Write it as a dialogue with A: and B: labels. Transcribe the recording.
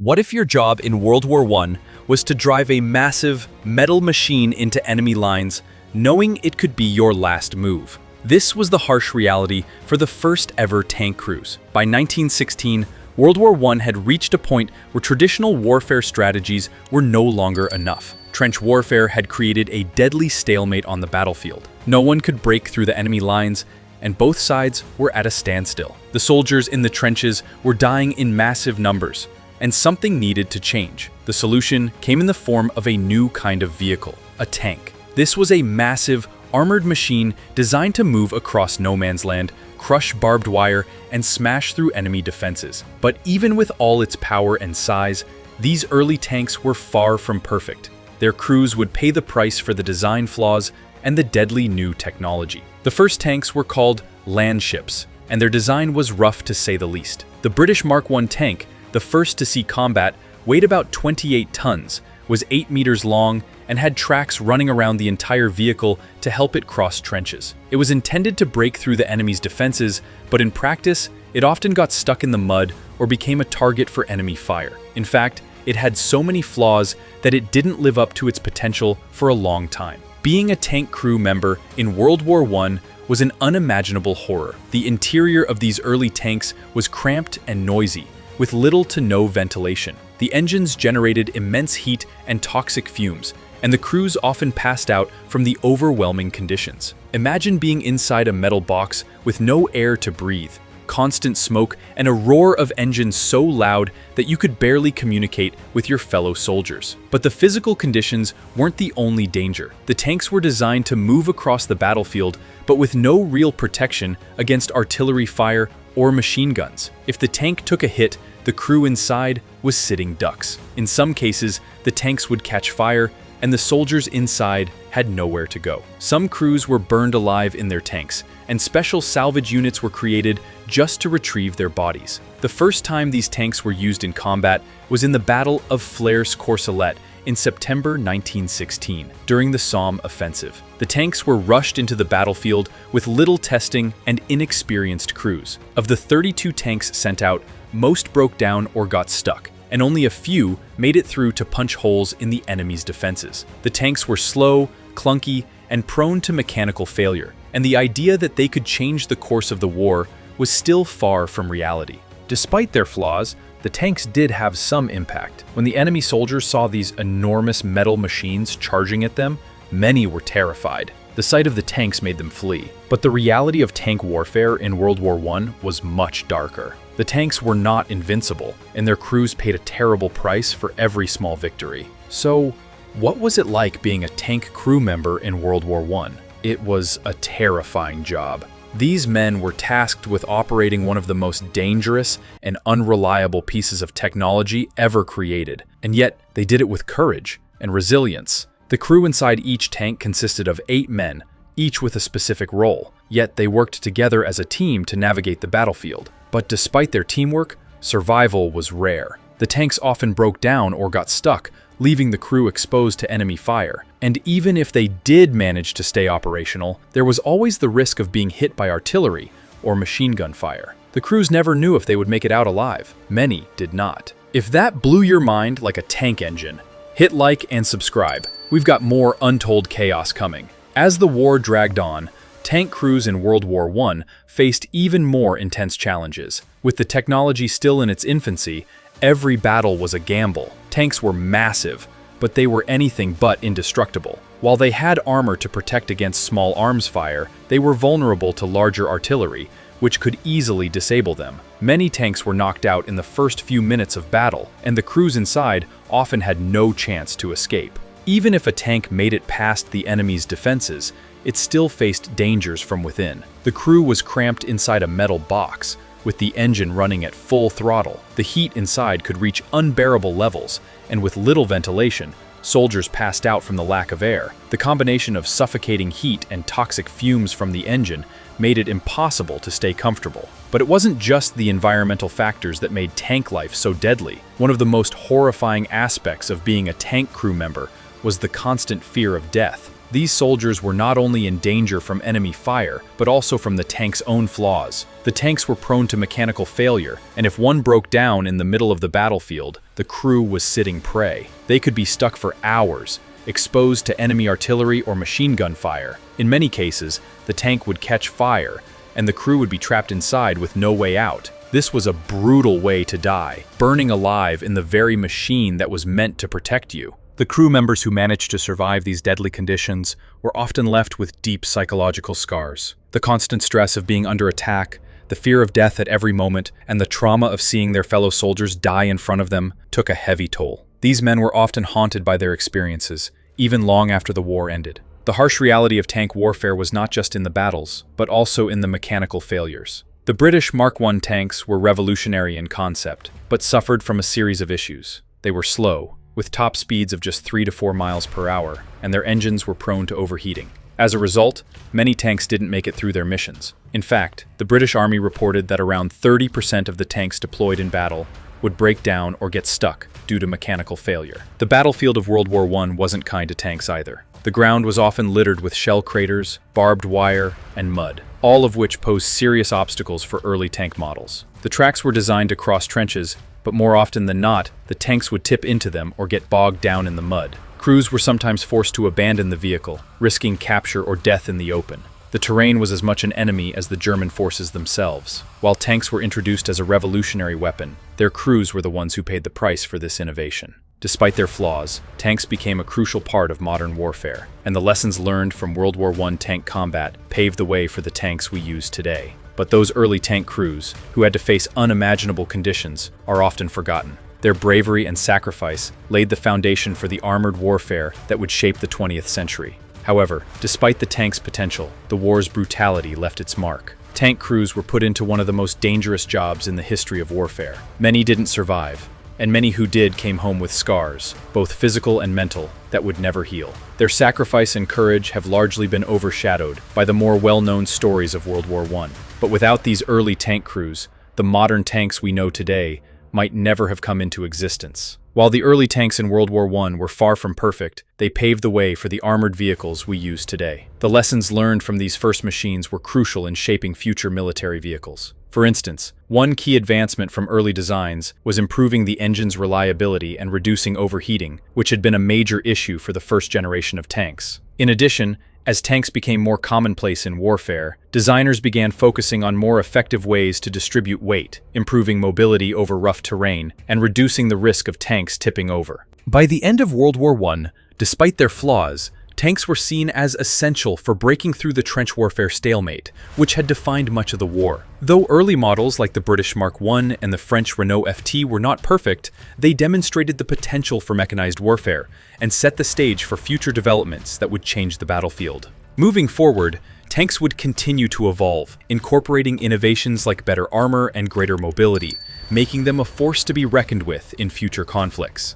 A: What if your job in World War I was to drive a massive metal machine into enemy lines, knowing it could be your last move? This was the harsh reality for the first ever tank crews. By 1916, World War I had reached a point where traditional warfare strategies were no longer enough. Trench warfare had created a deadly stalemate on the battlefield. No one could break through the enemy lines, and both sides were at a standstill. The soldiers in the trenches were dying in massive numbers, and something needed to change. The solution came in the form of a new kind of vehicle, a tank. This was a massive, armored machine designed to move across no man's land, crush barbed wire, and smash through enemy defenses. But even with all its power and size, these early tanks were far from perfect. Their crews would pay the price for the design flaws and the deadly new technology. The first tanks were called land ships, and their design was rough to say the least. The British Mark I tank, the first to see combat, weighed about 28 tons, was 8 meters long, and had tracks running around the entire vehicle to help it cross trenches. It was intended to break through the enemy's defenses, but in practice, it often got stuck in the mud or became a target for enemy fire. In fact, it had so many flaws that it didn't live up to its potential for a long time. Being a tank crew member in World War I was an unimaginable horror. The interior of these early tanks was cramped and noisy, with little to no ventilation. The engines generated immense heat and toxic fumes, and the crews often passed out from the overwhelming conditions. Imagine being inside a metal box with no air to breathe, constant smoke, and a roar of engines so loud that you could barely communicate with your fellow soldiers. But the physical conditions weren't the only danger. The tanks were designed to move across the battlefield, but with no real protection against artillery fire or machine guns. If the tank took a hit, the crew inside was sitting ducks. In some cases, the tanks would catch fire, and the soldiers inside had nowhere to go. Some crews were burned alive in their tanks, and special salvage units were created just to retrieve their bodies. The first time these tanks were used in combat was in the Battle of Flers-Courcelette in September 1916, during the Somme offensive. The tanks were rushed into the battlefield with little testing and inexperienced crews. Of the 32 tanks sent out, most broke down or got stuck, and only a few made it through to punch holes in the enemy's defenses. The tanks were slow, clunky, and prone to mechanical failure, and the idea that they could change the course of the war was still far from reality. Despite their flaws, the tanks did have some impact. When the enemy soldiers saw these enormous metal machines charging at them, many were terrified. The sight of the tanks made them flee. But the reality of tank warfare in World War I was much darker. The tanks were not invincible, and their crews paid a terrible price for every small victory. So, what was it like being a tank crew member in World War I? It was a terrifying job. These men were tasked with operating one of the most dangerous and unreliable pieces of technology ever created, and yet they did it with courage and resilience. The crew inside each tank consisted of 8 men, each with a specific role, yet they worked together as a team to navigate the battlefield. But despite their teamwork, survival was rare. The tanks often broke down or got stuck, leaving the crew exposed to enemy fire. And even if they did manage to stay operational, there was always the risk of being hit by artillery or machine gun fire. The crews never knew if they would make it out alive. Many did not. If that blew your mind like a tank engine, hit like and subscribe. We've got more untold chaos coming. As the war dragged on, tank crews in World War I faced even more intense challenges. With the technology still in its infancy, every battle was a gamble. Tanks were massive, but they were anything but indestructible. While they had armor to protect against small arms fire, they were vulnerable to larger artillery, which could easily disable them. Many tanks were knocked out in the first few minutes of battle, and the crews inside often had no chance to escape. Even if a tank made it past the enemy's defenses, it still faced dangers from within. The crew was cramped inside a metal box, with the engine running at full throttle. The heat inside could reach unbearable levels, and with little ventilation, soldiers passed out from the lack of air. The combination of suffocating heat and toxic fumes from the engine made it impossible to stay comfortable. But it wasn't just the environmental factors that made tank life so deadly. One of the most horrifying aspects of being a tank crew member was the constant fear of death. These soldiers were not only in danger from enemy fire, but also from the tank's own flaws. The tanks were prone to mechanical failure, and if one broke down in the middle of the battlefield, the crew was sitting prey. They could be stuck for hours, exposed to enemy artillery or machine gun fire. In many cases, the tank would catch fire, and the crew would be trapped inside with no way out. This was a brutal way to die, burning alive in the very machine that was meant to protect you. The crew members who managed to survive these deadly conditions were often left with deep psychological scars. The constant stress of being under attack, the fear of death at every moment, and the trauma of seeing their fellow soldiers die in front of them took a heavy toll. These men were often haunted by their experiences, even long after the war ended. The harsh reality of tank warfare was not just in the battles, but also in the mechanical failures. The British Mark I tanks were revolutionary in concept, but suffered from a series of issues. They were slow, with top speeds of just 3 to 4 miles per hour, and their engines were prone to overheating. As a result, many tanks didn't make it through their missions. In fact, the British Army reported that around 30% of the tanks deployed in battle would break down or get stuck due to mechanical failure. The battlefield of World War I wasn't kind to tanks either. The ground was often littered with shell craters, barbed wire, and mud, all of which posed serious obstacles for early tank models. The tracks were designed to cross trenches, but more often than not, the tanks would tip into them or get bogged down in the mud. Crews were sometimes forced to abandon the vehicle, risking capture or death in the open. The terrain was as much an enemy as the German forces themselves. While tanks were introduced as a revolutionary weapon, their crews were the ones who paid the price for this innovation. Despite their flaws, tanks became a crucial part of modern warfare, and the lessons learned from World War I tank combat paved the way for the tanks we use today. But those early tank crews, who had to face unimaginable conditions, are often forgotten. Their bravery and sacrifice laid the foundation for the armored warfare that would shape the 20th century. However, despite the tank's potential, the war's brutality left its mark. Tank crews were put into one of the most dangerous jobs in the history of warfare. Many didn't survive, and many who did came home with scars, both physical and mental, that would never heal. Their sacrifice and courage have largely been overshadowed by the more well-known stories of World War I. But without these early tank crews, the modern tanks we know today might never have come into existence. While the early tanks in World War I were far from perfect, they paved the way for the armored vehicles we use today. The lessons learned from these first machines were crucial in shaping future military vehicles. For instance, one key advancement from early designs was improving the engine's reliability and reducing overheating, which had been a major issue for the first generation of tanks. In addition, as tanks became more commonplace in warfare, designers began focusing on more effective ways to distribute weight, improving mobility over rough terrain, and reducing the risk of tanks tipping over. By the end of World War I, despite their flaws, tanks were seen as essential for breaking through the trench warfare stalemate, which had defined much of the war. Though early models like the British Mark I and the French Renault FT were not perfect, they demonstrated the potential for mechanized warfare and set the stage for future developments that would change the battlefield. Moving forward, tanks would continue to evolve, incorporating innovations like better armor and greater mobility, making them a force to be reckoned with in future conflicts.